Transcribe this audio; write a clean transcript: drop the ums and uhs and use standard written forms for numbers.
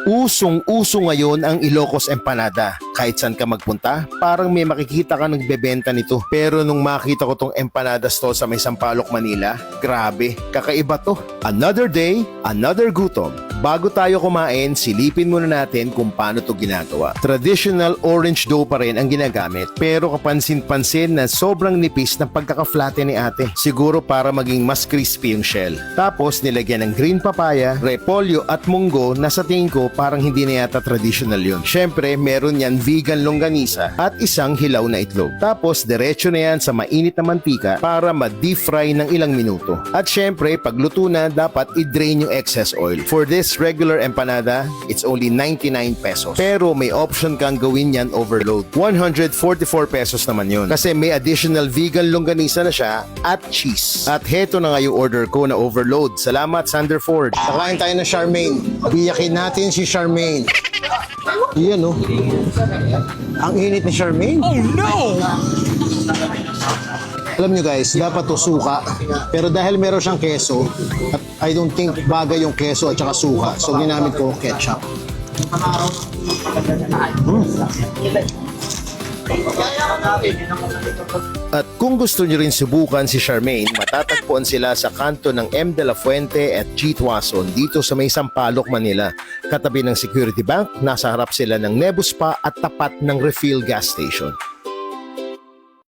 Usong-uso ngayon ang Ilocos Empanada. Kahit saan ka magpunta, parang may makikita ka nagbebenta nito. Pero nung makita ko tong empanada stall sa may Sampaloc, Manila, grabe, kakaiba to. Another day, another gutom. Bago tayo kumain, silipin muna natin kung paano to ginagawa. Traditional orange dough pa rin ang ginagamit, pero kapansin-pansin na sobrang nipis ng pagkaka-flatten ni ate. Siguro para maging mas crispy yung shell. Tapos nilagyan ng green papaya, repolyo at munggo na sa tingin ko parang hindi na yata traditional yun. Syempre, meron yan vegan longganisa at isang hilaw na itlog. Tapos diretso na yan sa mainit na mantika para ma-deep fry ng ilang minuto. At syempre, pag luto na, dapat i-drain yung excess oil. For this regular empanada, it's only 99 pesos. Pero may option kang gawin yan overload. 144 pesos naman yun. Kasi may additional vegan longganisa na siya at cheese. At heto na nga yung order ko na overload. Salamat, Sanderford. Kakain tayo ng Charmaine. Biyakin natin si Charmaine. Yan oh. Ang init ni Charmaine. Oh no! Alam nyo guys, dapat to suka. Pero dahil meron siyang keso, at I don't think bagay yung keso at saka suka. So ginamit ko ketchup. At kung gusto nyo rin subukan si Charmaine, matatagpuan sila sa kanto ng M. De La Fuente at G. Tuason dito sa may Sampaloc, Manila. Katabi ng Security Bank, nasa harap sila ng Nebu Spa at tapat ng refill gas station.